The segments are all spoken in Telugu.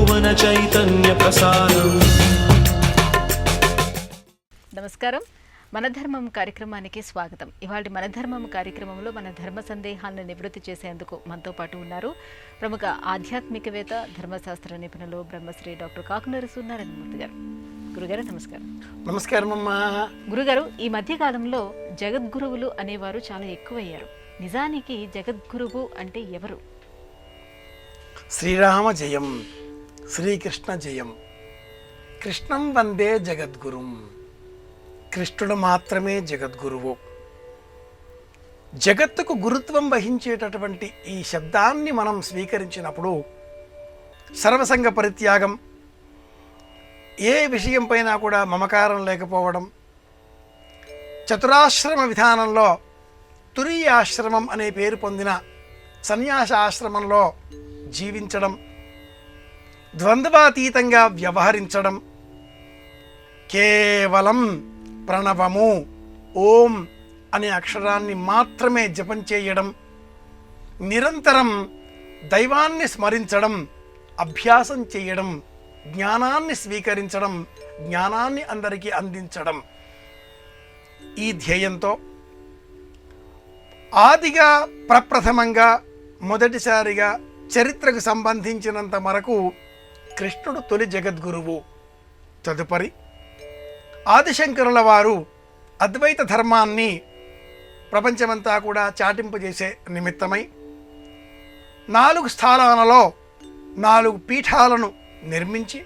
భువన చైతన్య ప్రసారం. నమస్కారం. మన ధర్మం కార్యక్రమానికి స్వాగతం. ఇవాళ మన ధర్మం కార్యక్రమంలో మన ధర్మ సందేహాలను నివృత్తి చేసేందుకు మనతో పాటు ఉన్నారు ప్రముఖ ఆధ్యాత్మికవేత్త, ధర్మశాస్త్ర నిపుణులు బ్రహ్మశ్రీ డాక్టర్ కాకునూరి సూర్యనారాయణమూర్తి గారు. గురుగారు నమస్కారం. నమస్కారం అమ్మా. గురుగారు, ఈ మధ్య కాలంలో జగద్గురువులు అనేవారు చాలా ఎక్కువయ్యారు. నిజానికి జగద్గురువు అంటే ఎవరు? శ్రీరామ జయం, శ్రీకృష్ణ జయం. కృష్ణం వందే జగద్గురుం. కృష్ణుడు మాత్రమే జగద్గురువు. జగత్తుకు గురుత్వం వహించేటటువంటి ఈ శబ్దాన్ని మనం స్వీకరించినప్పుడు సర్వసంగ పరిత్యాగం, ఏ విషయం పైన కూడా మమకారం లేకపోవడం, చతురాశ్రమ విధానంలో తురీయాశ్రమం అనే పేరు పొందిన సన్యాస ఆశ్రమంలో జీవించడం, ద్వంద్వాతీతంగా వ్యవహరించడం, కేవలం ప్రణవము ఓం అనే అక్షరాన్ని మాత్రమే జపం చేయడం, నిరంతరం దైవాన్ని స్మరించడం, అభ్యాసం చేయడం, జ్ఞానాన్ని స్వీకరించడం, జ్ఞానాన్ని అందరికీ అందించడం, ఈ ధ్యేయంతో ఆదిగా ప్రప్రథమంగా మొదటిసారిగా చరిత్రకు సంబంధించినంత వరకు కృష్ణుడు తొలి జగద్గురువు. తదుపరి ఆదిశంకరుల వారు అద్వైత ధర్మాన్ని ప్రపంచమంతా కూడా చాటింపజేసే నిమిత్తమై 4 స్థానాలలో 4 పీఠాలను నిర్మించి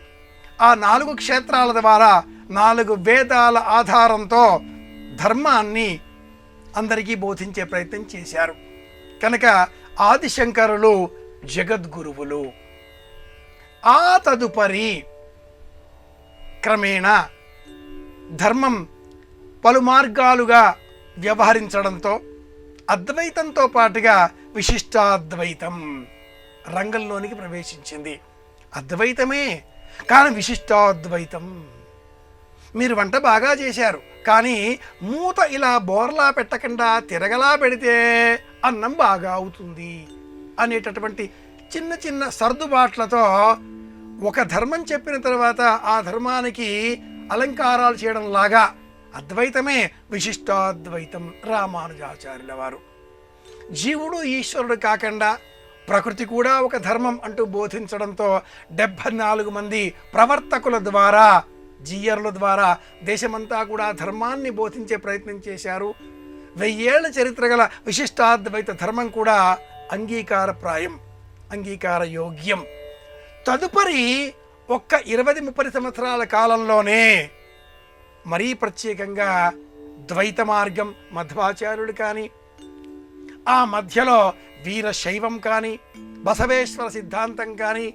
ఆ 4 క్షేత్రాల ద్వారా 4 వేదాల ఆధారంతో ధర్మాన్ని అందరికీ బోధించే ప్రయత్నం చేశారు. కనుక ఆదిశంకరులు జగద్గురువులు. ఆ తదుపరి క్రమేణా ధర్మం పలు మార్గాలుగా వ్యవహరించడంతో అద్వైతంతో పాటుగా విశిష్టాద్వైతం రంగంలోనికి ప్రవేశించింది. అద్వైతమే కానీ విశిష్టాద్వైతం. మీరు వంట బాగా చేశారు, కానీ మూత ఇలా బోర్లా పెట్టకుండా తిరగలా పెడితే అన్నం బాగా అవుతుంది అనేటటువంటి చిన్న చిన్న సర్దుబాట్లతో ఒక ధర్మం చెప్పిన తర్వాత ఆ ధర్మానికి అలంకారాలు చేయడం లాగా అద్వైతమే విశిష్టాద్వైతం రామానుజాచార్యుల వారు. జీవుడు ఈశ్వరుడు కాకుండా ప్రకృతి కూడా ఒక ధర్మం అంటూ బోధించడంతో 74 మంది ప్రవర్తకుల ద్వారా, జీయర్ల ద్వారా దేశమంతా కూడా ధర్మాన్ని బోధించే ప్రయత్నం చేశారు. 1000 ఏళ్ల చరిత్ర గల విశిష్టాద్వైత ధర్మం కూడా అంగీకారప్రాయం, అంగీకార యోగ్యం. తదుపరి ఒక్క 20-30 సంవత్సరాల కాలంలోనే మరీ ప్రత్యేకంగా ద్వైత మార్గం మధ్వాచార్యుడు కానీ, ఆ మధ్యలో వీరశైవం కానీ, బసవేశ్వర సిద్ధాంతం కానీ,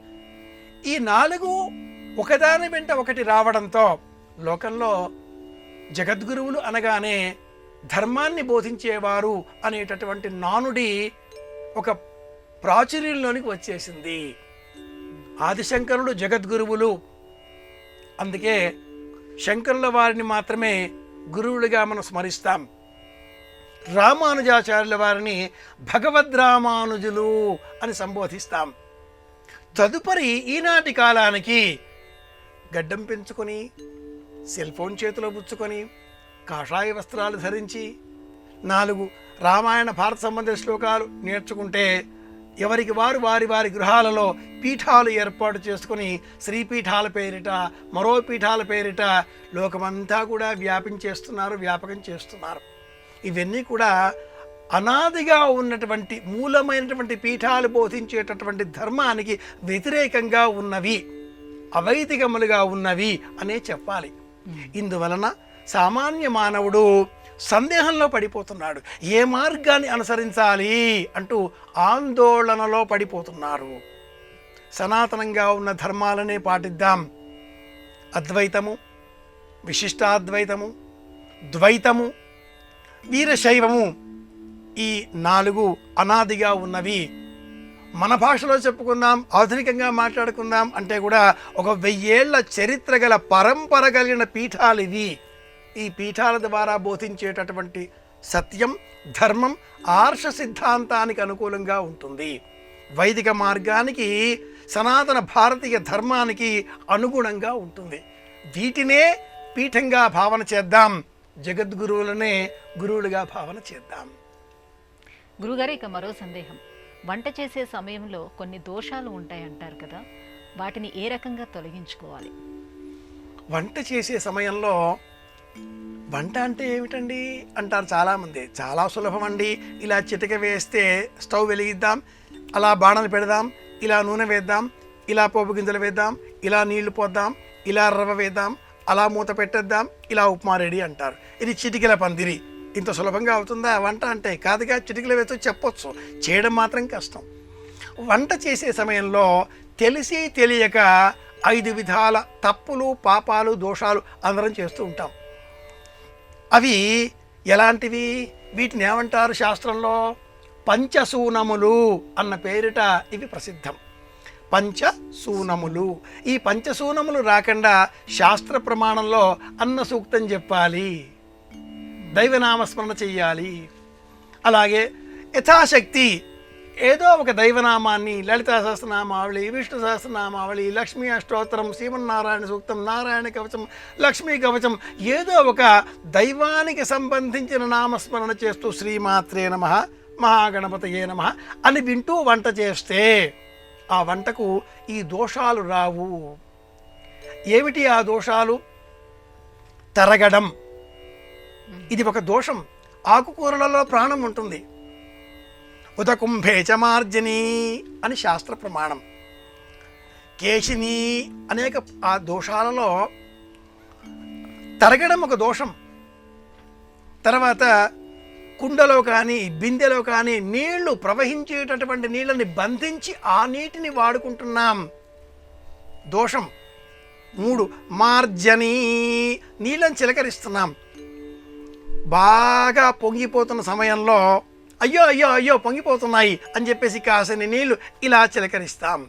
ఈ 4 ఒకదాని వెంట ఒకటి రావడంతో లోకంలో జగద్గురువులు అనగానే ధర్మాన్ని బోధించేవారు అనేటటువంటి నానుడి ఒక ప్రాచుర్యంలోనికి వచ్చేసింది. ఆదిశంకరుడు జగద్గురువులు. అందుకే శంకరుల వారిని మాత్రమే గురువులుగా మనం స్మరిస్తాం. రామానుజాచార్యుల వారిని భగవద్రామానుజులు అని సంబోధిస్తాం. తదుపరి ఈనాటి కాలానికి గడ్డం పెంచుకొని, సెల్ ఫోన్ చేతిలో పుచ్చుకొని, కాషాయ వస్త్రాలు ధరించి 4 రామాయణ భారత సంబంధ శ్లోకాలు నేర్చుకుంటే ఎవరికి వారు వారి వారి గృహాలలో పీఠాలు ఏర్పాటు చేసుకుని శ్రీపీఠాల పేరిట, మరో పీఠాల పేరిట లోకమంతా కూడా వ్యాపకం చేస్తున్నారు. ఇవన్నీ కూడా అనాదిగా ఉన్నటువంటి మూలమైనటువంటి పీఠాలు బోధించేటటువంటి ధర్మానికి వ్యతిరేకంగా ఉన్నవి, అవైదికములుగా ఉన్నవి అనే చెప్పాలి. ఇందువలన సామాన్య మానవుడు సందేహంలో పడిపోతున్నాడు. ఏ మార్గాన్ని అనుసరించాలి అంటూ ఆందోళనలో పడిపోతున్నారు. సనాతనంగా ఉన్న ధర్మాలనే పాటిద్దాం. అద్వైతము, విశిష్టాద్వైతము, ద్వైతము, వీరశైవము, ఈ 4 అనాదిగా ఉన్నవి. మన భాషలో చెప్పుకుందాం, ఆధునికంగా మాట్లాడుకుందాం అంటే కూడా ఒక 1000 ఏళ్ల చరిత్ర గల పరంపర కలిగిన పీఠాలు ఇవి. ఈ పీఠాల ద్వారా బోధించేటటువంటి సత్యం, ధర్మం ఆర్ష సిద్ధాంతానికి అనుకూలంగా ఉంటుంది. వైదిక మార్గానికి సనాతన భారతీయ ధర్మానికి అనుగుణంగా ఉంటుంది. వీటినే పీఠంగా భావన చేద్దాం, జగద్గురువులనే గురువులుగా భావన చేద్దాం. గురుగారు, ఇక మరో సందేహం. వంట చేసే సమయంలో కొన్ని దోషాలు ఉంటాయంటారు కదా, వాటిని ఏ రకంగా తొలగించుకోవాలి? వంట చేసే సమయంలో వంట అంటే ఏమిటండి అంటారు చాలామంది. చాలా సులభం అండి. ఇలా చిటిక వేస్తే స్టవ్ వెలిగిద్దాం, అలా బాణలు పెడదాం, ఇలా నూనె వేద్దాం, ఇలా పోపు గింజలు వేద్దాం, ఇలా నీళ్లు పోద్దాం, ఇలా రవ్వ వేద్దాం, అలా మూత పెట్టేద్దాం, ఇలా ఉప్మా రెడీ అంటారు. ఇది చిటికెల పందిరి. ఇంత సులభంగా అవుతుందా వంట అంటే? కాదుగా, చిటికెలు వేస్తూ చెప్పొచ్చు, చేయడం మాత్రం కష్టం. వంట చేసే సమయంలో తెలిసి తెలియక 5 విధాల తప్పులు, పాపాలు, దోషాలు అందరం చేస్తూ ఉంటాం. అవి ఎలాంటివి? వీటిని ఏమంటారు శాస్త్రంలో? పంచసూనములు అన్న పేరిట ఇవి ప్రసిద్ధం. పంచసూనములు. ఈ పంచసూనములు రాకుండా శాస్త్ర ప్రమాణంలో అన్న సూక్తం చెప్పాలి, దైవనామస్మరణ చెయ్యాలి. అలాగే యథాశక్తి ఏదో ఒక దైవనామాన్ని, లలితా సహస్రనామావళి, విష్ణు సహస్రనామావళి, లక్ష్మీ అష్టోత్తరం, శ్రీమన్నారాయణ సూక్తం, నారాయణ కవచం, లక్ష్మీ కవచం, ఏదో ఒక దైవానికి సంబంధించిన నామస్మరణ చేస్తూ శ్రీమాత్రే నమః, మహాగణపతయే నమః అని వింటూ వంట చేస్తే ఆ వంటకు ఈ దోషాలు రావు. ఏమిటి ఆ దోషాలు? తరగడం, ఇది ఒక దోషం. ఆకుకూరలలో ప్రాణం ఉంటుంది. ఉదకుంభేచ మార్జని అని శాస్త్ర ప్రమాణం. కేశిని అనేక ఆ దోషాలలో తరగడం ఒక దోషం. తర్వాత కుండలో కానీ బిందెలో కానీ నీళ్లు ప్రవహించేటటువంటి నీళ్ళని బంధించి ఆ నీటిని వాడుకుంటున్నాం, దోషం. 3 మార్జని, నీళ్ళని చిలకరిస్తున్నాం. బాగా పొంగిపోతున్న సమయంలో అయ్యో అయ్యో అయ్యో పొంగిపోతున్నాయి అని చెప్పేసి కాసని నీళ్లు ఇలా చిలకరిస్తాం.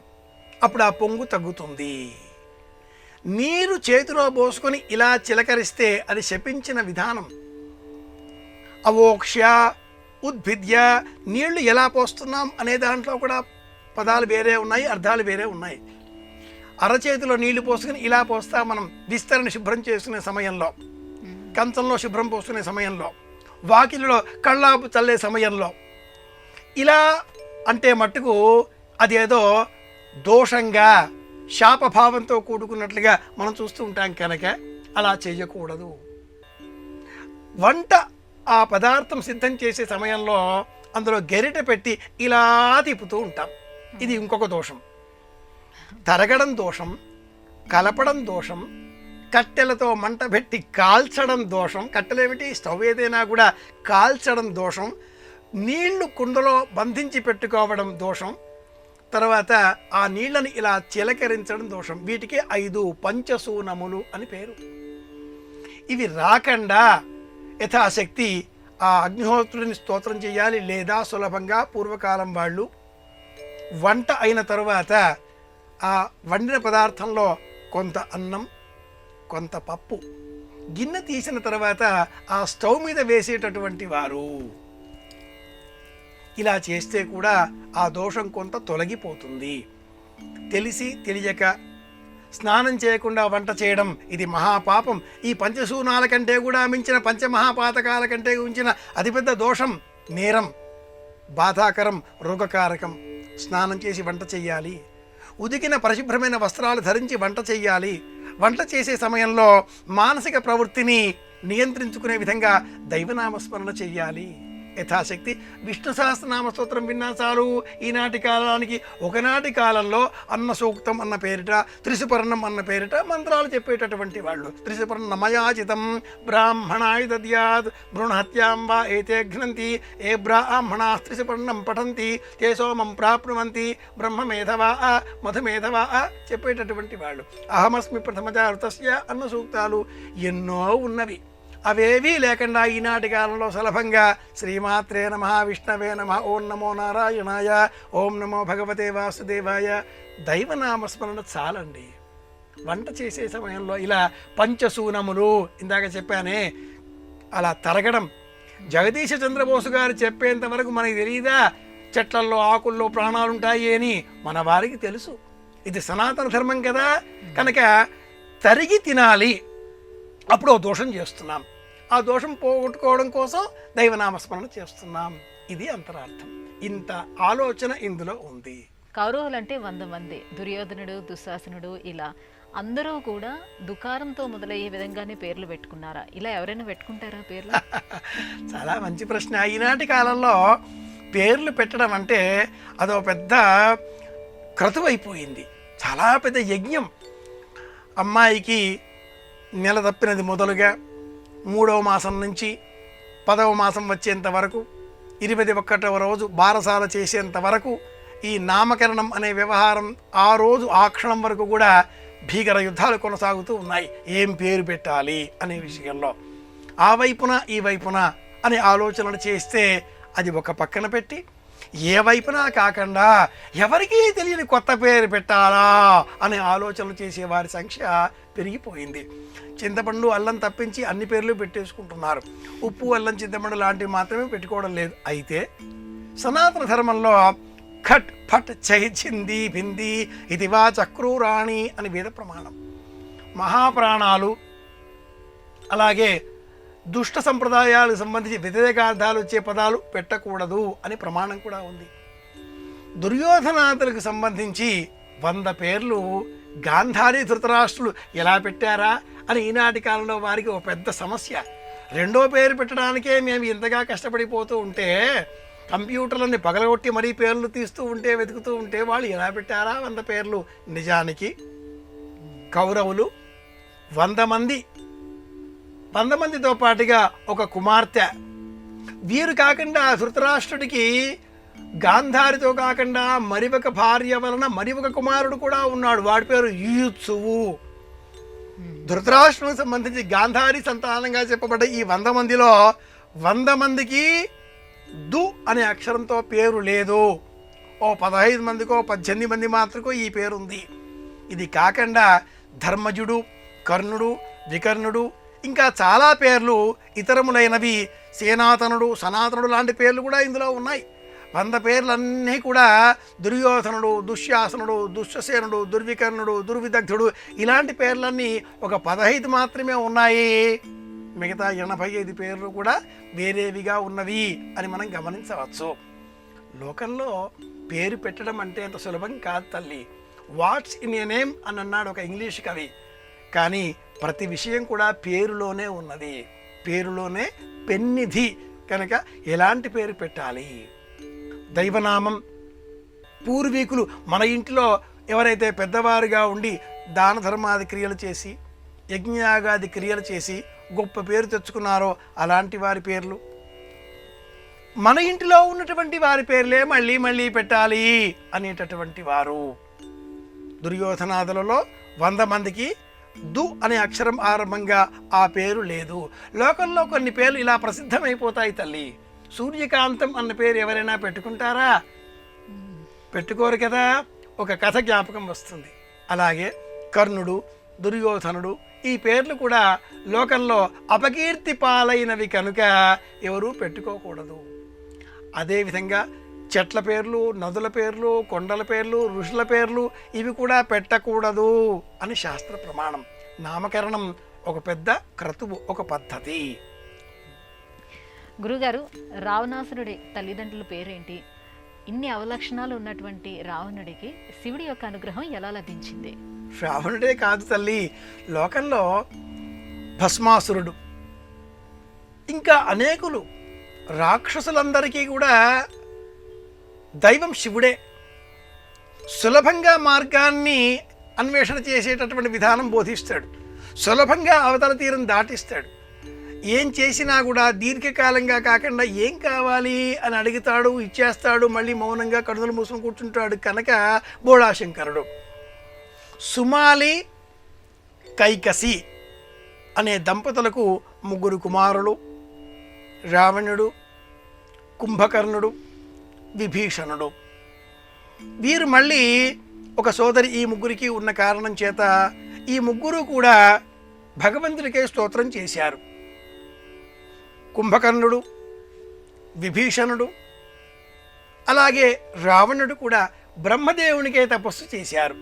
అప్పుడు ఆ పొంగు తగ్గుతుంది. నీరు చేతిలో పోసుకొని ఇలా చిలకరిస్తే అది శపించిన విధానం. అవోక్ష్య, ఉద్భిద్య, నీళ్లు ఎలా పోస్తున్నాం అనే దాంట్లో కూడా పదాలు వేరే ఉన్నాయి, అర్థాలు వేరే ఉన్నాయి. అరచేతిలో నీళ్లు పోసుకొని ఇలా పోస్తాం మనం విస్తరణ శుభ్రం చేసుకునే సమయంలో, కంచంలో శుభ్రం పోసుకునే సమయంలో, వాకిలిలో కళ్ళాపు చల్లే సమయంలో. ఇలా అంటే మట్టుకు అదేదో దోషంగా, శాపభావంతో కూడుకున్నట్లుగా మనం చూస్తూ ఉంటాం కనుక అలా చేయకూడదు. వంట ఆ పదార్థం సిద్ధం చేసే సమయంలో అందులో గరిటె పెట్టి ఇలా తిప్పుతూ ఉంటాం, ఇది ఇంకొక దోషం. తరగడం దోషం, కలపడం దోషం, కట్టెలతో మంట పెట్టి కాల్చడం దోషం. కట్టెలేమిటి, స్టవ్ ఏదైనా కూడా కాల్చడం దోషం. నీళ్లు కుండలో బంధించి పెట్టుకోవడం దోషం. తర్వాత ఆ నీళ్ళని ఇలా చిలకరించడం దోషం. వీటికి 5 పంచసూనములు అని పేరు. ఇవి రాకుండా యథాశక్తి ఆ అగ్నిహోత్రుడిని స్తోత్రం చేయాలి. లేదా సులభంగా పూర్వకాలం వాళ్ళు వంట అయిన తరువాత ఆ వండిన పదార్థంలో కొంత అన్నం, కొంత పప్పు గిన్నె తీసిన తర్వాత ఆ స్టవ్ మీద వేసేటటువంటి వారు. ఇలా చేస్తే కూడా ఆ దోషం కొంత తొలగిపోతుంది. తెలిసి తెలియక స్నానం చేయకుండా వంట చేయడం ఇది మహాపాపం. ఈ పంచసూనాల కంటే కూడా మించిన పంచమహాపాతకాల కంటే మించిన అతిపెద్ద దోషం, నేరం, బాధాకరం, రోగకారకం. స్నానం చేసి వంట చెయ్యాలి. ఉదికిన పరిశుభ్రమైన వస్త్రాలు ధరించి వంట చెయ్యాలి. వంట చేసే సమయంలో మానసిక ప్రవృత్తిని నియంత్రించుకునే విధంగా దైవనామస్మరణ చెయ్యాలి. యథాశక్తి విష్ణు సహస్రనామ స్తోత్రం విన్నా చాలు. ఈనాటి కాలానికి ఒకనాటి కాలంలో అన్న సూక్తం అన్న పేరిట, త్రిశుపర్ణం అన్న పేరిట మంత్రాలు చెప్పేటటువంటి వాళ్ళు. త్రిశుపర్ణమయాచితం బ్రాహ్మణాయ దద్యాత్ భ్రూణహత్యాం వా ఏతే ఘ్నంతి ఏ బ్రాహ్మణా త్రిశుపర్ణం పఠంతి తే సోమం ప్రాప్నువంతి బ్రహ్మమేధవా మధుమేధవా చెప్పేటటువంటి వాళ్ళు. అహమస్మి ప్రథమజాతస్య అన్న సూక్తాలు ఎన్నో ఉన్నవి. అవేవీ లేకుండా ఈనాటి కాలంలో సులభంగా శ్రీమాత్రే నమః, విష్ణవే నమః, ఓం నమో నారాయణాయ, ఓం నమో భగవతే వాసుదేవాయ, దైవనామస్మరణ చాలండి. వంట చేసే సమయంలో ఇలా పంచసూనములు ఇందాక చెప్పానే అలా తరగడం. జగదీశ చంద్రబోసు గారు చెప్పేంత వరకు మనకి తెలియదా చెట్లల్లో ఆకుల్లో ప్రాణాలుంటాయి అని? మన వారికి తెలుసు. ఇది సనాతన ధర్మం కదా, కనుక తరిగి తినాలి, అప్పుడు ఓ దోషం చేస్తున్నాం. ఆ దోషం పోగొట్టుకోవడం కోసం దైవనామస్మరణ చేస్తున్నాం. ఇది అంతరార్థం. ఇంత ఆలోచన ఇందులో ఉంది. కౌరవులు అంటే 100 మంది, దుర్యోధనుడు, దుశ్శాసనుడు, ఇలా అందరూ కూడా దుకారంతో మొదలయ్యే విధంగానే పేర్లు పెట్టుకున్నారా? ఇలా ఎవరైనా పెట్టుకుంటారా పేర్లు? చాలా మంచి ప్రశ్న. ఈనాటి కాలంలో పేర్లు పెట్టడం అంటే అదో పెద్ద క్రతువైపోయింది, చాలా పెద్ద యజ్ఞం. అమ్మాయికి నెల తప్పినది మొదలుగా 3వ మాసం నుంచి 10వ మాసం వచ్చేంత వరకు 21వ రోజు బారసాల చేసేంత వరకు ఈ నామకరణం అనే వ్యవహారం ఆ రోజు ఆ క్షణం వరకు కూడా భీకర యుద్ధాలు కొనసాగుతూ ఉన్నాయి. ఏం పేరు పెట్టాలి అనే విషయంలో ఆ వైపున ఈ వైపున అనే ఆలోచనలు చేస్తే అది ఒక పక్కన పెట్టి ఏ వైపునా కాకుండా ఎవరికీ తెలియని కొత్త పేరు పెట్టాలా అనే ఆలోచనలు చేసే వారి సంఖ్య పెరిగిపోయింది. చింతపండు అల్లం తప్పించి అన్ని పేర్లు పెట్టేసుకుంటున్నారు. ఉప్పు అల్లం చింతపండు లాంటివి మాత్రమే పెట్టుకోవడం లేదు. అయితే సనాతన ధర్మంలో ఖట్ ఫట్ చై చింది భింది ఇదివా చక్రూరాణి అని వేద ప్రమాణం. మహాప్రాణాలు అలాగే దుష్ట సంప్రదాయాలకు సంబంధించి వ్యతిరేకార్థాలు వచ్చే పదాలు పెట్టకూడదు అని ప్రమాణం కూడా ఉంది. దుర్యోధనాదులకు సంబంధించి 100 పేర్లు గాంధారి ధృతరాష్ట్రులు ఎలా పెట్టారా అని ఈనాటి కాలంలో వారికి ఒక పెద్ద సమస్య. 2వ పేరు పెట్టడానికే మేము ఇంతగా కష్టపడిపోతూ ఉంటే, కంప్యూటర్లని పగలగొట్టి మరీ పేర్లు తీస్తూ ఉంటే వెతుకుతూ ఉంటే వాళ్ళు ఎలా పెట్టారా 100 పేర్లు? నిజానికి కౌరవులు 100 మందితో పాటుగా ఒక కుమార్తె. వీరు కాకుండా ధృతరాష్ట్రుడికి గాంధారితో కాకుండా మరి ఒక భార్య వలన మరి ఒక కుమారుడు కూడా ఉన్నాడు. వాడి పేరు యూత్సువు. ధృతరాష్ట్రునికి సంబంధించి గాంధారి సంతానంగా చెప్పబడ్డ ఈ 100 మందిలో 100 మందికి దు అనే అక్షరంతో పేరు లేదు. ఓ 15 మందికో 18 మంది మాత్రకో ఈ పేరుంది. ఇది కాకుండా ధర్మజుడు, కర్ణుడు, వికర్ణుడు, ఇంకా చాలా పేర్లు ఇతరములైనవి, సేనాతనుడు, సనాతనుడు లాంటి పేర్లు కూడా ఇందులో ఉన్నాయి. 100 పేర్లన్నీ కూడా దుర్యోధనుడు, దుశ్శాసనుడు, దుశ్శసేనుడు, దుర్వికర్ణుడు, దుర్విదగ్ధుడు ఇలాంటి పేర్లన్నీ ఒక 15 మాత్రమే ఉన్నాయి. మిగతా 85 పేర్లు కూడా వేరేవిగా ఉన్నవి అని మనం గమనించవచ్చు. లోకంలో పేరు పెట్టడం అంటే అంత సులభం కాదు తల్లి. వాట్స్ ఇన్ ఏ నేమ్ అని అన్నాడు ఒక ఇంగ్లీష్ కవి. కానీ ప్రతి విషయం కూడా పేరులోనే ఉన్నది, పేరులోనే పెన్నిధి. కనుక ఎలాంటి పేరు పెట్టాలి? దైవనామం. పూర్వీకులు మన ఇంటిలో ఎవరైతే పెద్దవారుగా ఉండి దాన ధర్మాది క్రియలు చేసి యజ్ఞయాగాది క్రియలు చేసి గొప్ప పేరు తెచ్చుకున్నారో అలాంటి వారి పేర్లు, మన ఇంటిలో ఉన్నటువంటి వారి పేర్లే మళ్ళీ మళ్ళీ పెట్టాలి అనేటటువంటి వారు. దుర్యోధనాదులలో 100 మందికి దు అనే అక్షరం ఆరంభంగా ఆ పేరు లేదు. లోకంలో కొన్ని పేర్లు ఇలా ప్రసిద్ధమైపోతాయి తల్లి. సూర్యకాంతం అన్న పేరు ఎవరైనా పెట్టుకుంటారా? పెట్టుకోరు కదా. ఒక కథ జ్ఞాపకం వస్తుంది. అలాగే కర్ణుడు, దుర్యోధనుడు ఈ పేర్లు కూడా లోకంలో అపకీర్తి పాలైనవి కనుక ఎవరూ పెట్టుకోకూడదు. అదేవిధంగా చెట్ల పేర్లు, నదుల పేర్లు, కొండల పేర్లు, ఋషుల పేర్లు ఇవి కూడా పెట్టకూడదు అని శాస్త్ర ప్రమాణం. నామకరణం ఒక పెద్ద క్రతువు, ఒక పద్ధతి. గురుగారు, రావణాసురుడి తల్లిదండ్రుల పేరేంటి? ఇన్ని అవలక్షణాలు ఉన్నటువంటి రావణుడికి శివుడి యొక్క అనుగ్రహం ఎలా లభించింది? రావణుడే కాదు తల్లి, లోకంలో భస్మాసురుడు ఇంకా అనేకులు రాక్షసులందరికీ కూడా దైవం శివుడే. సులభంగా మార్గాన్ని అన్వేషణ చేసేటటువంటి విధానం బోధిస్తాడు. సులభంగా అవతల తీరం దాటిస్తాడు. ఏం చేసినా కూడా దీర్ఘకాలంగా కాకుండా ఏం కావాలి అని అడుగుతాడు, ఇచ్చేస్తాడు. మళ్ళీ మౌనంగా కడుదలు మూసుకొని కూర్చుంటాడు. కనుక బోళాశంకరుడు. సుమాలి, కైకసి అనే దంపతులకు 3 కుమారులు. రావణుడు, కుంభకర్ణుడు, విభీషణుడు. వీరు మళ్ళీ ఒక సోదరి ఈ 3కి ఉన్న కారణం చేత ఈ 3 కూడా భగవంతుడికే స్తోత్రం చేశారు. కుంభకర్ణుడు, విభీషణుడు అలాగే రావణుడు కూడా బ్రహ్మదేవునికే తపస్సు చేశారు.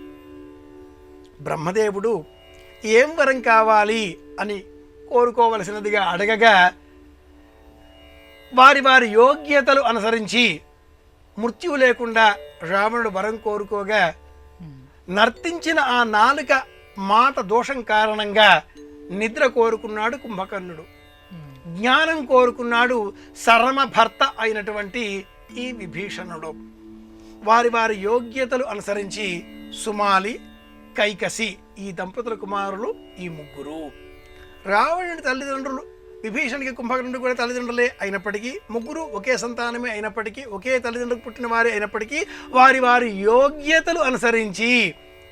బ్రహ్మదేవుడు ఏం వరం కావాలి అని కోరుకోవలసినదిగా అడగగా వారి వారి యోగ్యతలు అనుసరించి మృత్యువు లేకుండా రావణుడు వరం కోరుకోగా నర్తించిన ఆ నాలుక మాట దోషం కారణంగా నిద్ర కోరుకున్నాడు కుంభకర్ణుడు. జ్ఞానం కోరుకున్నాడు సరమ భర్త అయినటువంటి ఈ విభీషణుడు. వారి వారి యోగ్యతలు అనుసరించి సుమాలి, కైకసి ఈ దంపతుల కుమారులు ఈ ముగ్గురు. రావణుడి తల్లిదండ్రులు విభీషణుడికి కుంభకర్ణుడు కూడా తల్లిదండ్రులే అయినప్పటికీ, ముగ్గురు ఒకే సంతానమే అయినప్పటికీ, ఒకే తల్లిదండ్రులకు పుట్టిన వారే అయినప్పటికీ వారి వారి యోగ్యతలు అనుసరించి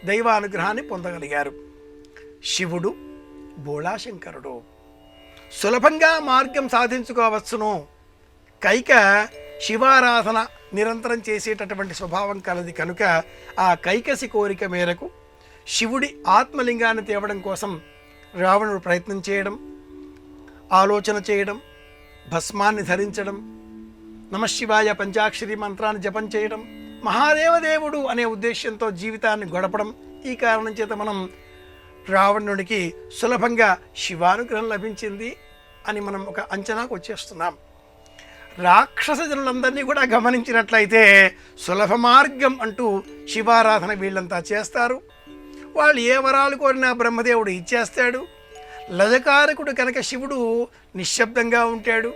దైవానుగ్రహాన్ని పొందగలిగారు. శివుడు బోళాశంకరుడు సులభంగా మార్గం సాధించుకోవచ్చును. కైక శివారాధన నిరంతరం చేసేటటువంటి స్వభావం కలది కనుక ఆ కైకసి కోరిక మేరకు శివుడి ఆత్మలింగాన్ని తేవడం కోసం రావణుడు ప్రయత్నం చేయడం, ఆలోచన చేయడం, భస్మాన్ని ధరించడం, నమశివాయ పంచాక్షరి మంత్రాన్ని జపం చేయడం, మహాదేవదేవుడు అనే ఉద్దేశంతో జీవితాన్ని గడపడం. ఈ కారణం చేత మనం రావణుడికి సులభంగా శివానుగ్రహం లభించింది అని మనం ఒక అంచనాకు వచ్చేస్తున్నాం. రాక్షస జనులందరినీ కూడా గమనించినట్లయితే సులభ మార్గం అంటూ శివారాధన వీళ్ళంతా చేస్తారు. వాళ్ళు ఏ వరాలు కోరినా బ్రహ్మదేవుడు ఇచ్చేస్తాడు. లజకారకుడు కనుక శివుడు నిశ్శబ్దంగా ఉంటాడు.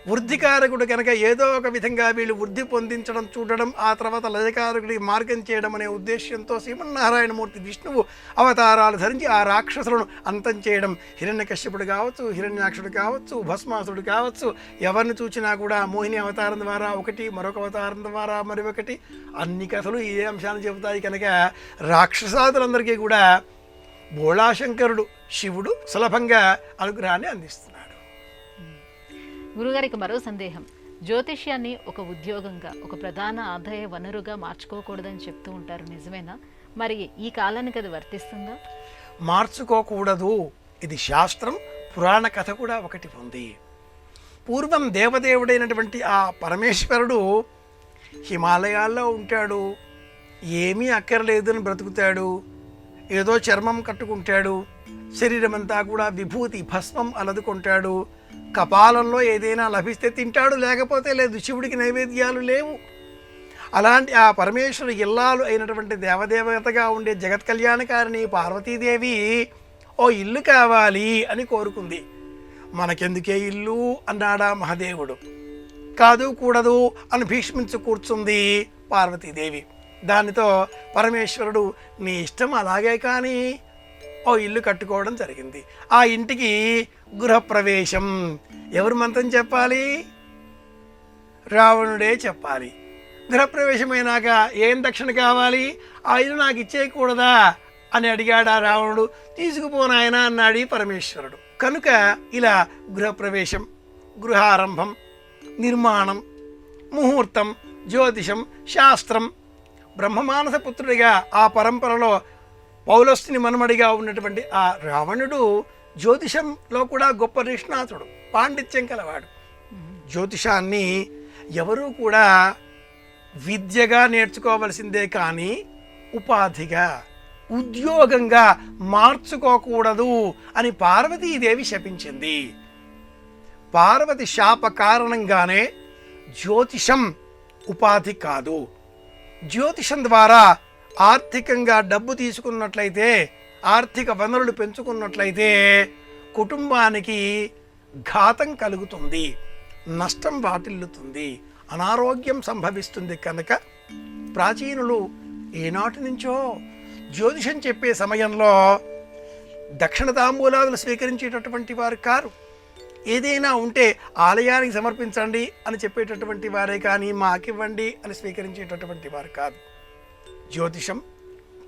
వృద్ధికారకుడు కనుక ఏదో ఒక విధంగా వీళ్ళు వృద్ధి పొందించడం చూడడం, ఆ తర్వాత లజకారకుడికి మార్గం చేయడం అనే ఉద్దేశ్యంతో శ్రీమన్నారాయణమూర్తి విష్ణువు అవతారాలు ధరించి ఆ రాక్షసులను అంతం చేయడం. హిరణ్యకశ్యపుడు కావచ్చు, హిరణ్యాక్షుడు కావచ్చు, భస్మాసుడు కావచ్చు, ఎవరిని చూసినా కూడా మోహిని అవతారం ద్వారా ఒకటి, మరొక అవతారం ద్వారా మరొకటి, అన్ని కథలు ఇదే అంశాన్ని చెబుతాయి. కనుక రాక్షసాదులందరికీ కూడా బోళాశంకరుడు శివుడు సులభంగా అనుగ్రహాన్ని అందిస్తున్నాడు. గురుగారికి మరో సందేహం. జ్యోతిష్యాన్ని ఒక ఉద్యోగంగా, ఒక ప్రధాన ఆదాయ వనరుగా మార్చుకోకూడదని చెప్తూ ఉంటారు, నిజమేనా? మరి ఈ కాలానికి అది వర్తిస్తుందా? మార్చుకోకూడదు. ఇది శాస్త్రం, పురాణ కథ కూడా ఒకటి ఉంది. పూర్వం దేవదేవుడైనటువంటి ఆ పరమేశ్వరుడు హిమాలయాల్లో ఉంటాడు. ఏమీ అక్కర్లేదని బ్రతుకుతాడు. ఏదో చర్మం కట్టుకుంటాడు. శరీరం అంతా కూడా విభూతి భస్మం అలదుకుంటాడు. కపాలంలో ఏదైనా లభిస్తే తింటాడు, లేకపోతే లేదు. శివుడికి నైవేద్యాలు లేవు. అలాంటి ఆ పరమేశ్వరుడు ఇల్లాలు అయినటువంటి దేవదేవతగా ఉండే జగత్ కళ్యాణకారిణి పార్వతీదేవి ఓ ఇల్లు కావాలి అని కోరుకుంది. మనకెందుకే ఇల్లు అన్నాడా మహాదేవుడు. కాదు కూడదు అని భీష్మించు కూర్చుంది పార్వతీదేవి. దానితో పరమేశ్వరుడు నీ ఇష్టం అలాగే కానీ ఓ ఇల్లు కట్టుకోవడం జరిగింది. ఆ ఇంటికి గృహప్రవేశం ఎవరు మంత్రం చెప్పాలి? రావణుడే చెప్పాలి. గృహప్రవేశమైనాక ఏం దక్షిణ కావాలి? ఆ ఇల్లు నాకు ఇచ్చేయకూడదా అని అడిగాడా రావణుడు. తీసుకుపోనాయన అన్నాడు పరమేశ్వరుడు. కనుక ఇలా గృహప్రవేశం, గృహారంభం, నిర్మాణం, ముహూర్తం, జ్యోతిషం, శాస్త్రం, బ్రహ్మమానస పుత్రుడిగా ఆ పరంపరలో పౌలస్తుని మనుమడిగా ఉన్నటువంటి ఆ రావణుడు జ్యోతిషంలో కూడా గొప్ప నిష్ణాతుడు, పాండిత్యం కలవాడు. జ్యోతిషాన్ని ఎవరూ కూడా విద్యగా నేర్చుకోవలసిందే కానీ ఉపాధిగా, ఉద్యోగంగా మార్చుకోకూడదు అని పార్వతీదేవి శపించింది. పార్వతి శాప కారణంగానే జ్యోతిషం ఉపాధి కాదు. జ్యోతిషం ద్వారా ఆర్థికంగా డబ్బు తీసుకున్నట్లయితే, ఆర్థిక వనరులు పెంచుకున్నట్లయితే కుటుంబానికి ఘాతం కలుగుతుంది, నష్టం వాటిల్లుతుంది, అనారోగ్యం సంభవిస్తుంది. కనుక ప్రాచీనులు ఏనాటి నుంచో జ్యోతిషం చెప్పే సమయంలో దక్షిణ తాంబూలాదులు స్వీకరించేటటువంటి వారు కారు. ఏదైనా ఉంటే ఆలయానికి సమర్పించండి అని చెప్పేటటువంటి వారే కానీ మాకివ్వండి అని స్వీకరించేటటువంటి వారు కాదు. జ్యోతిషం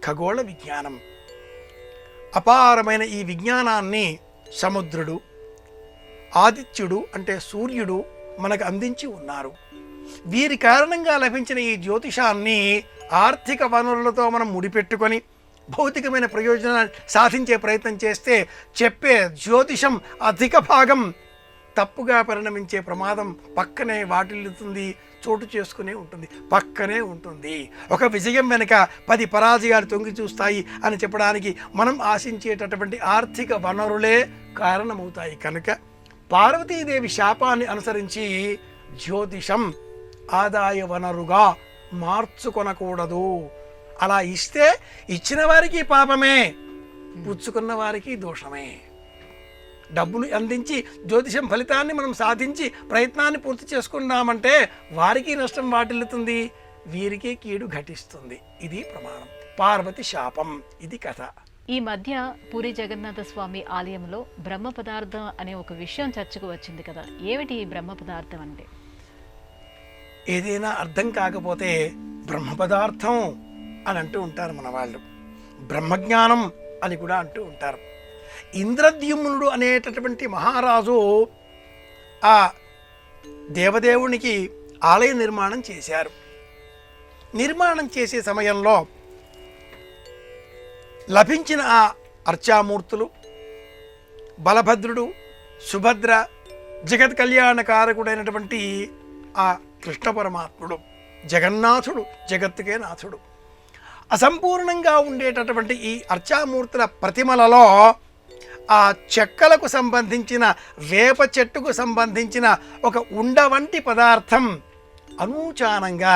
ఖగోళ విజ్ఞానం. అపారమైన ఈ విజ్ఞానాన్ని సముద్రుడు, ఆదిత్యుడు అంటే సూర్యుడు మనకు అందించి ఉన్నారు. వీరి కారణంగా లభించిన ఈ జ్యోతిషాన్ని ఆర్థిక వనరులతో మనం ముడిపెట్టుకొని భౌతికమైన ప్రయోజనాన్ని సాధించే ప్రయత్నం చేస్తే చెప్పే జ్యోతిషం అధిక భాగం తప్పుగా పరిణమించే ప్రమాదం పక్కనే వాటిల్లుతుంది, చోటు చేసుకునే ఉంటుంది, పక్కనే ఉంటుంది. ఒక విజయం వెనుక 10 పరాజయాలు తొంగి చూస్తాయి అని చెప్పడానికి మనం ఆశించేటటువంటి ఆర్థిక వనరులే కారణమవుతాయి. కనుక పార్వతీదేవి శాపాన్ని అనుసరించి జ్యోతిషం ఆదాయ వనరుగా మార్చుకొనకూడదు. అలా ఇస్తే ఇచ్చిన వారికి పాపమే, పుచ్చుకున్న వారికి దోషమే. డబ్బులు అందించి జ్యోతిషం ఫలితాన్ని మనం సాధించి ప్రయత్నాన్ని పూర్తి చేసుకున్నామంటే వారికి నష్టం వాటిల్లుతుంది, వీరికి కీడు ఘటిస్తుంది. ఇది ప్రమాణం. పార్వతి శాపం. ఇది కథ. ఈ మధ్య పూరి జగన్నాథ స్వామి ఆలయంలో బ్రహ్మ పదార్థం అనే ఒక విషయం చర్చకు వచ్చింది కదా, ఏమిటి ఈ బ్రహ్మ పదార్థం అంటే? ఏదైనా అర్థం కాకపోతే బ్రహ్మ పదార్థం అని అంటూ ఉంటారు మన వాళ్ళు. బ్రహ్మజ్ఞానం అని కూడా అంటూ ఉంటారు. ఇంద్రద్యుమ్నుడు అనేటటువంటి మహారాజు ఆ దేవదేవునికి ఆలయ నిర్మాణం చేశారు. నిర్మాణం చేసే సమయంలో లభించిన ఆ అర్చామూర్తులు బలభద్రుడు, సుభద్ర, జగత్ కళ్యాణకారకుడైనటువంటి ఆ కృష్ణ పరమాత్ముడు, జగన్నాథుడు, జగత్తుకే నాథుడు, అసంపూర్ణంగా ఉండేటటువంటి ఈ అర్చామూర్తుల ప్రతిమలలో ఆ చెక్కలకు సంబంధించిన వేప చెట్టుకు సంబంధించిన ఒక ఉండ వంటి పదార్థం అనూచానంగా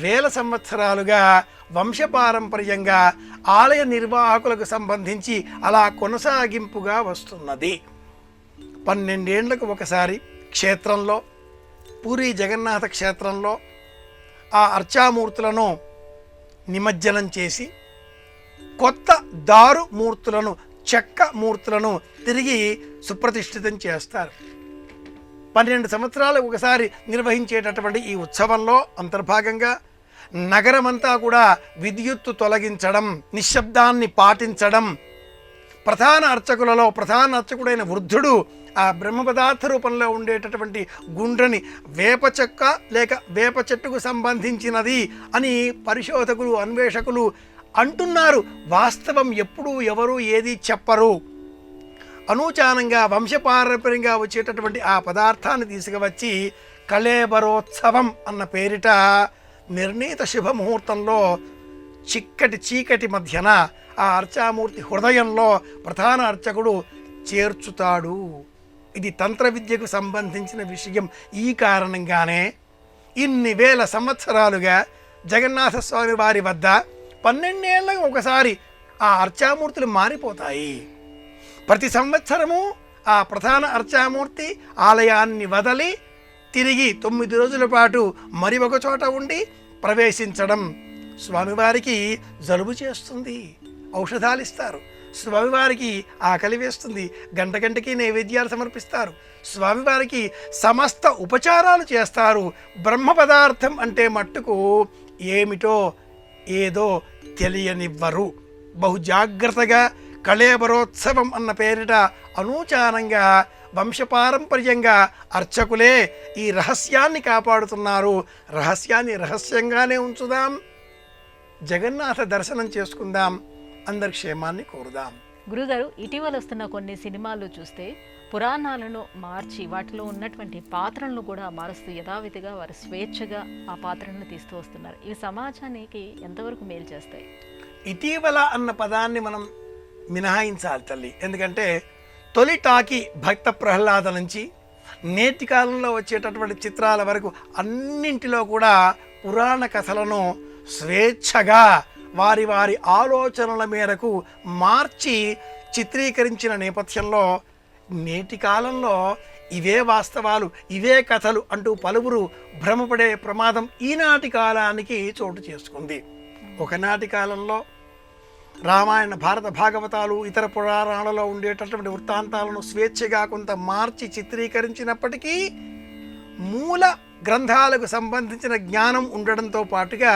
వేల సంవత్సరాలుగా వంశపారంపర్యంగా ఆలయ నిర్వాహకులకు సంబంధించి అలా కొనసాగింపుగా వస్తున్నది. 12 ఏళ్లకు ఒకసారి క్షేత్రంలో, పూరి జగన్నాథ క్షేత్రంలో ఆ అర్చామూర్తులను నిమజ్జనం చేసి కొత్త దారు మూర్తులను, చెక్క మూర్తులను తిరిగి సుప్రతిష్ఠితం చేస్తారు. 12 సంవత్సరాలకు ఒకసారి నిర్వహించేటటువంటి ఈ ఉత్సవంలో అంతర్భాగంగా నగరమంతా కూడా విద్యుత్తు తొలగించడం, నిశ్శబ్దాన్ని పాటించడం, ప్రధాన అర్చకులలో ప్రధాన అర్చకుడైన వృద్ధుడు ఆ బ్రహ్మ పదార్థ రూపంలో ఉండేటటువంటి గుండ్రని వేప చెక్క లేక వేప చెట్టుకు సంబంధించినది అని పరిశోధకులు, అన్వేషకులు అంటున్నారు. వాస్తవం ఎప్పుడు ఎవరు ఏది చెప్పరు. అనూచానంగా వంశపారంపర్యంగా వచ్చేటటువంటి ఆ పదార్థాన్ని తీసుకువచ్చి కళేబరోత్సవం అన్న పేరిట నిర్ణీత శుభముహూర్తంలో చిక్కటి చీకటి మధ్యన ఆ అర్చామూర్తి హృదయంలో ప్రధాన అర్చకుడు చేర్చుతాడు. ఇది తంత్ర విద్యకు సంబంధించిన విషయం. ఈ కారణంగానే ఇన్ని వేల సంవత్సరాలుగా జగన్నాథ స్వామి వారి వద్ద 12 ఏళ్ళకు ఒకసారి ఆ అర్చామూర్తులు మారిపోతాయి. ప్రతి సంవత్సరము ఆ ప్రధాన అర్చామూర్తి ఆలయాన్ని వదలి తిరిగి 9 రోజుల పాటు మరి ఒక చోట ఉండి ప్రవేశించడం. స్వామివారికి జలుబు చేస్తుంది, ఔషధాలు ఇస్తారు. స్వామివారికి ఆకలి వేస్తుంది, గంట గంటకి నైవేద్యాలు సమర్పిస్తారు. స్వామివారికి సమస్త ఉపచారాలు చేస్తారు. బ్రహ్మ పదార్థం అంటే మట్టుకు ఏమిటో ఏదో తెలియనివ్వరు. బహు జాగ్రత్తగా కళేబరోత్సవం అన్న పేరిట అనూచానంగా వంశపారంపర్యంగా అర్చకులే ఈ రహస్యాన్ని కాపాడుతున్నారు. రహస్యాన్ని రహస్యంగానే ఉంచుదాం, జగన్నాథ దర్శనం చేసుకుందాం, అందరి క్షేమాన్ని కోరుదాం. గురుగారు, ఇటీవల వస్తున్న కొన్ని సినిమాలు చూస్తే పురాణాలను మార్చి వాటిలో ఉన్నటువంటి పాత్రలను కూడా మారుస్తూ యథావిధిగా వారు స్వేచ్ఛగా ఆ పాత్రలను తీస్తూ వస్తున్నారు. ఇవి సమాజానికి ఎంతవరకు మేలు చేస్తాయి? ఇటీవల అన్న పదాన్ని మనం మినహాయించాలి తల్లి. ఎందుకంటే తొలి టాకీ భక్త ప్రహ్లాద నుంచి నేటి కాలంలో వచ్చేటటువంటి చిత్రాల వరకు అన్నింటిలో కూడా పురాణ కథలను స్వేచ్ఛగా వారి వారి ఆలోచనల మేరకు మార్చి చిత్రీకరించిన నేపథ్యంలో నేటి కాలంలో ఇవే వాస్తవాలు, ఇవే కథలు అంటూ పలువురు భ్రమపడే ప్రమాదం ఈనాటి కాలానికి చోటు చేసుకుంది. ఒకనాటి కాలంలో రామాయణ, భారత భాగవతాలు, ఇతర పురాణాలలో ఉండేటటువంటి వృత్తాంతాలను స్వేచ్ఛగా కొంత మార్చి చిత్రీకరించినప్పటికీ మూల గ్రంథాలకు సంబంధించిన జ్ఞానం ఉండడంతో పాటుగా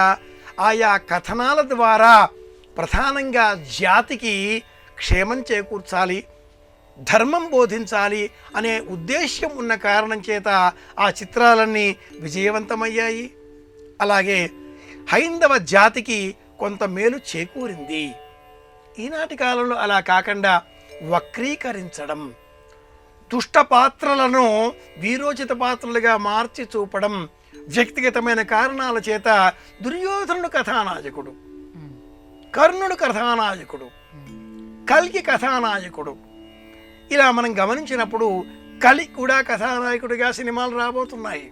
ఆయా కథనాల ద్వారా ప్రధానంగా జాతికి క్షేమం చేకూర్చాలి, ధర్మం బోధించాలి అనే ఉద్దేశ్యం ఉన్న కారణం చేత ఆ చిత్రాలన్నీ విజయవంతమయ్యాయి. అలాగే హైందవ జాతికి కొంత మేలు చేకూరింది. ఈనాటి కాలంలో అలా కాకుండా వక్రీకరించడం, దుష్ట పాత్రలను వీరోచిత పాత్రలుగా మార్చి చూపడం, వ్యక్తిగతమైన కారణాల చేత దుర్యోధనుడు కథానాయకుడు, కర్ణుడు కథానాయకుడు, కల్కి కథానాయకుడు. ఇలా మనం గమనించినప్పుడు కలి కూడా కథానాయకుడిగా సినిమాలు రాబోతున్నాయి.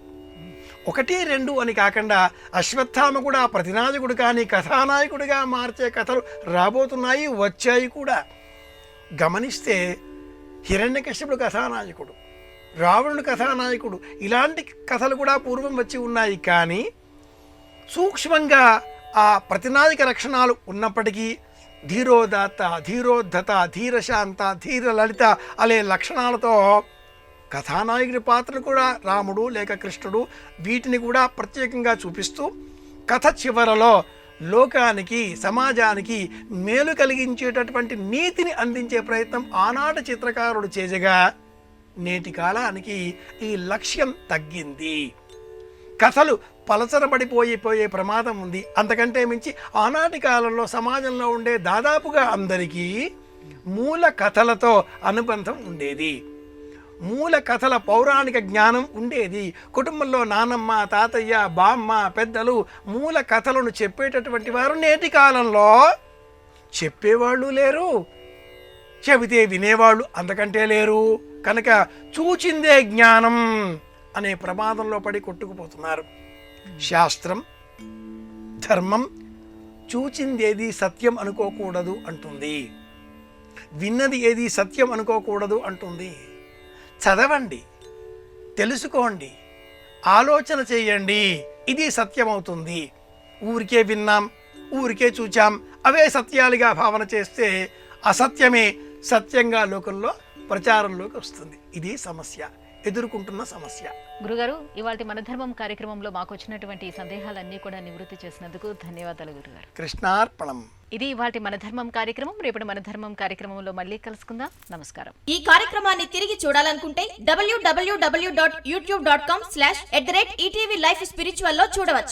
1, 2 అని కాకుండా అశ్వత్థామ కూడా ప్రతినాయకుడు కానీ కథానాయకుడిగా మార్చే కథలు రాబోతున్నాయి, వచ్చాయి కూడా. గమనిస్తే హిరణ్యకశ్యపుడు కథానాయకుడు, రావణుడు కథానాయకుడు, ఇలాంటి కథలు కూడా పూర్వం వచ్చి ఉన్నాయి. కానీ సూక్ష్మంగా ఆ ప్రతినాయక లక్షణాలు ఉన్నప్పటికీ ధీరోదాత్త, ధీరోద్ధత, ధీరశాంత, ధీరలలిత అనే లక్షణాలతో కథానాయకుడి పాత్రను కూడా రాముడు లేక కృష్ణుడు వీటిని కూడా ప్రత్యేకంగా చూపిస్తూ కథ చివరలో లోకానికి, సమాజానికి మేలు కలిగించేటటువంటి నీతిని అందించే ప్రయత్నం ఆనాటి చిత్రకారుడు చేజగా నేటి కాలానికి ఈ లక్ష్యం తగ్గింది. కథలు పలచనబడిపోయే ప్రమాదం ఉంది. అంతకంటే మించి ఆనాటి కాలంలో సమాజంలో ఉండే దాదాపుగా అందరికీ మూల కథలతో అనుబంధం ఉండేది, మూల కథల పౌరాణిక జ్ఞానం ఉండేది. కుటుంబంలో నానమ్మ, తాతయ్య, బామ్మ, పెద్దలు మూల కథలను చెప్పేటటువంటి వారు నేటి కాలంలో చెప్పేవాళ్ళు లేరు, చెబితే వినేవాళ్ళు అంతకంటే లేరు. కనుక చూచిందే జ్ఞానం అనే ప్రమాదంలో పడి కొట్టుకుపోతున్నారు. శాస్త్రం, ధర్మం చూచిందేది సత్యం అనుకోకూడదు అంటుంది, విన్నది ఏది సత్యం అనుకోకూడదు అంటుంది. చదవండి, తెలుసుకోండి, ఆలోచన చేయండి, ఇది సత్యమవుతుంది. ఊరికే విన్నాం, ఊరికే చూచాం, అవే సత్యాలుగా భావన చేస్తే అసత్యమే సత్యంగా లోకంలో ప్రచారంలోకి వస్తుంది. ఇది సమస్య, ఎదుర్కొంటున్న సమస్య. గురుగారు, ఇవాళ మన ధర్మం కార్యక్రమంలో మాకు వచ్చినటువంటి సందేహాలన్నీ కూడా నివృత్తి చేసినందుకు ధన్యవాదాలు గురుగారు. కృష్ణార్పణం. ఇది ఇవాళ మన ధర్మం కార్యక్రమం. రేపటి మన ధర్మం కార్యక్రమంలో మళ్ళీ కలుసుకుందాం. నమస్కారం. ఈ కార్యక్రమాన్ని తిరిగి చూడాలనుకుంటే www.youtube.com/ETV Life Spiritual లో చూడవచ్చు.